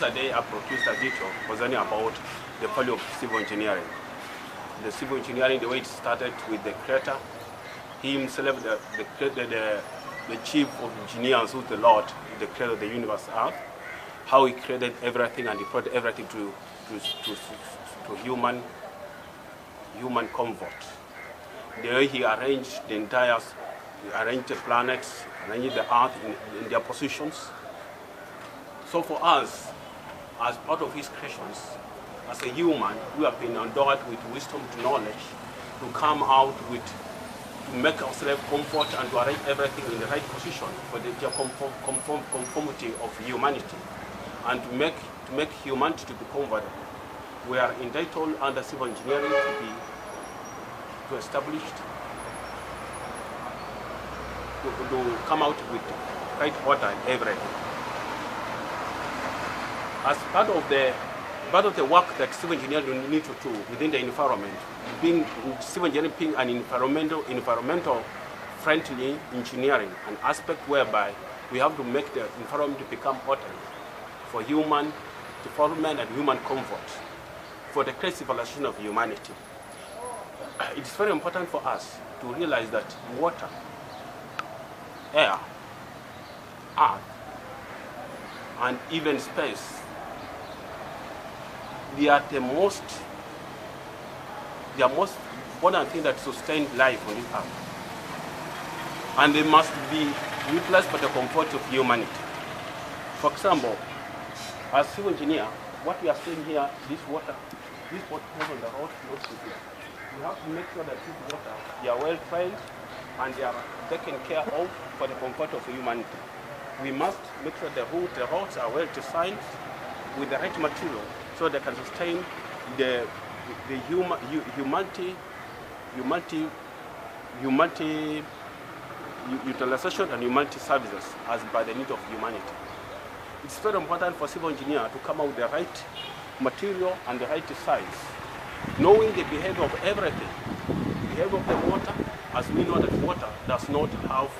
yesterday I produced a video concerning about the value of civil engineering. The civil engineering, the way it started with the creator, he himself, the chief of engineers, who's the Lord, the creator of the universe, Earth, how he created everything and he brought everything to human comfort. The way he arranged the entire, arranged the planets, arranged the earth in their positions. So for us, as part of his creations, as a human, we have been endowed with wisdom to knowledge to come out with, to make ourselves comfort and to arrange everything in the right position for the conformity of humanity and to make humanity to be comfortable. We are entitled under civil engineering to establish, to come out with right order and everything. As part of the work that civil engineering need to do within the environment, being civil engineering being an environmental friendly engineering, an aspect whereby we have to make the environment to become orderly for human development and human comfort, for the great civilization of humanity. It's very important for us to realize that water, air, earth, and even space, they are the most important thing that sustain life on this earth. And they must be utilized for the comfort of humanity. For example, as civil engineer, what we are seeing here, this water goes on the road close to here. We have to make sure that this water, they are well trained and they are taken care of for the comfort of humanity. We must make sure the roads are well designed with the right material so they can sustain the humanity utilization and humanity services as by the need of humanity. It's very important for civil engineer to come out with the right material and the right size, knowing the behavior of everything. The behavior of the water, as we know that water does not have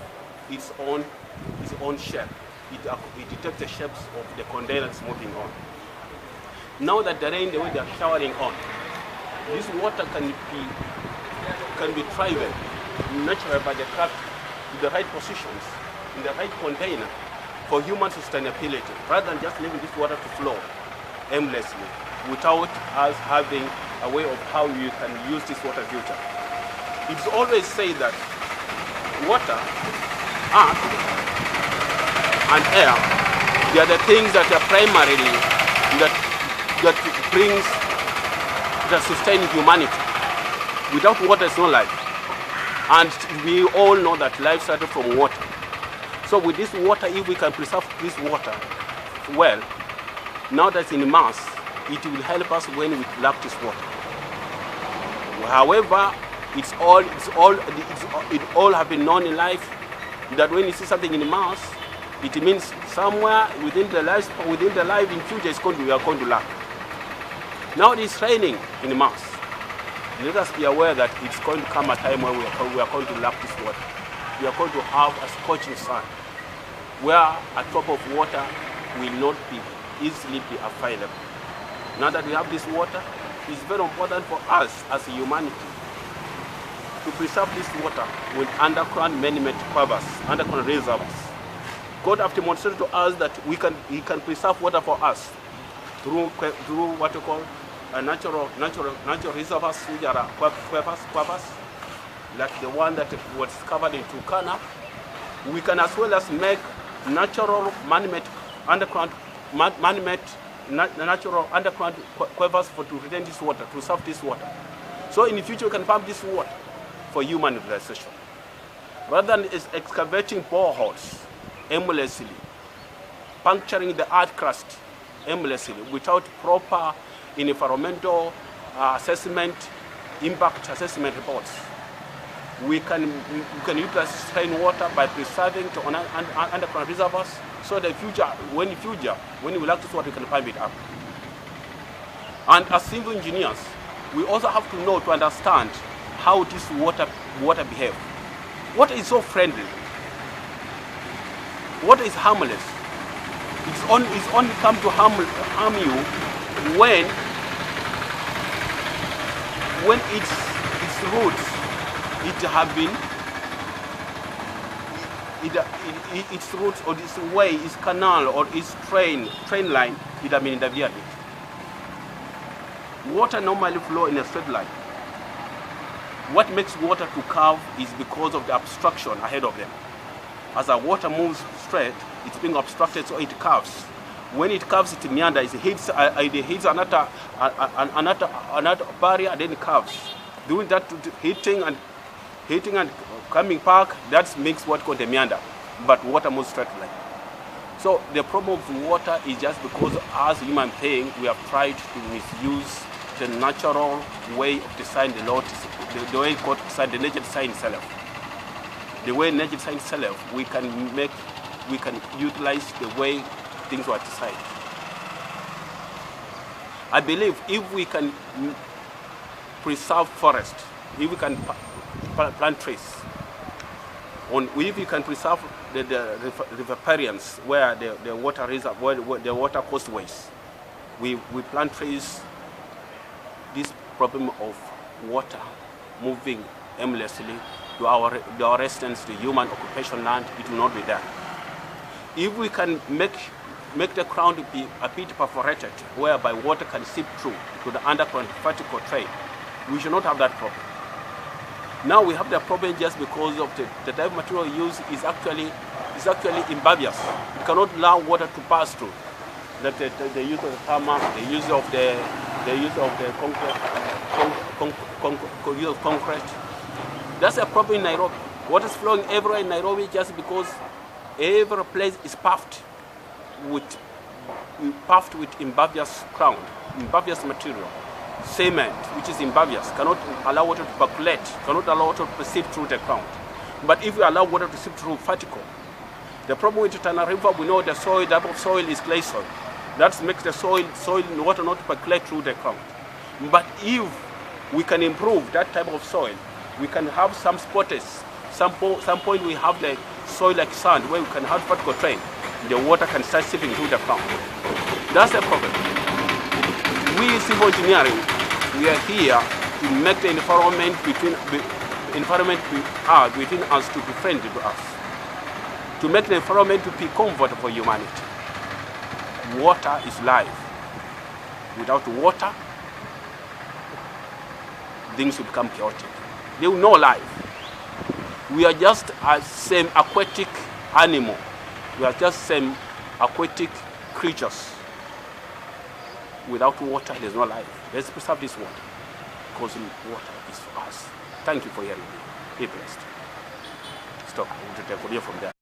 its own shape. It detects the shapes of the containers moving on. Now that the rain, the way they are showering on, this water can be driven naturally by the craft to the right positions, in the right container for human sustainability, rather than just leaving this water to flow aimlessly without us having a way of how you can use this water in future. It's always said that water, earth, and air, they are the things that are primarily that sustain humanity. Without water, there's no life. And we all know that life started from water. So with this water, if we can preserve this water well, now that's in mass, it will help us when we lack this water. However, it all have been known in life that when you see something in mass, it means somewhere within the life in future we are going to lack. Now it is raining in mass. Let us be aware that it's going to come a time where we are going to lack this water. We are going to have a scorching sun, where a drop of water will not be easily be available. Now that we have this water, it's very important for us as a humanity to preserve this water with underground man-made covers, underground reservoirs. God has demonstrated to us that He can preserve water for us through what we call natural reservoirs, which are quivers, like the one that was discovered in Turkana. We can as well as make natural man-made underground natural underground quivers to retain this water, to serve this water. So in the future we can pump this water for human utilization. Rather than excavating boreholes aimlessly, puncturing the earth crust aimlessly without proper environmental assessment, impact assessment reports, we can utilize rainwater by preserving to underground reservoirs, so that when we lack this water, we can pump it up. And as civil engineers, we also have to know, to understand how this water behaves. Water is so friendly. Water is harmless. It's only come to harm you when its roots its roots or its way, its canal or its train line, it have been interfered with. Water normally flow in a straight line. What makes water to curve is because of the obstruction ahead of them. As the water moves straight, it's being obstructed, so it curves. When it curves, it meanders. It hits another barrier, and then it curves. Doing that, hitting and coming back, that makes what called a meander. But water moves straight line. So the problem of water is just because as human beings, we have tried to misuse the natural way of design the Lord, the way God designed the nature design itself. The way nature design itself, we can utilize the way things were designed. I believe if we can preserve forest, if we can plant trees, if we can preserve the riparians where the water is, where the water causeways, we plant trees, this problem of water moving aimlessly to our residents, to human occupation land, it will not be there. If we can make the ground be a bit perforated, whereby water can seep through to the underground vertical train, we should not have that problem. Now we have the problem just because of the type of material used is actually impervious. It cannot allow water to pass through. That the use of the tarmac, the use of the concrete. That's a problem in Nairobi. Water is flowing everywhere in Nairobi just because every place is puffed with impervious ground, impervious material. Cement, which is impervious, cannot allow water to percolate, cannot allow water to seep through the ground. But if we allow water to seep through vertical, the problem with Tana River, we know the soil, type of soil is clay soil. That makes the soil water not percolate through the ground. But if we can improve that type of soil, we can have some spots, some point we have the soil like sand, where we can have vertical train, the water can start seeping through the ground. That's the problem. We civil engineering, we are here to make the environment between us to be friendly to us, to make the environment to be comfortable for humanity. Water is life. Without water, things will become chaotic. There will no life. We are just a same aquatic animal. We are just same aquatic creatures. Without water, there's no life. Let's preserve this water, because water is for us. Thank you for hearing me. Be blessed. Stop. We'll take a video from there.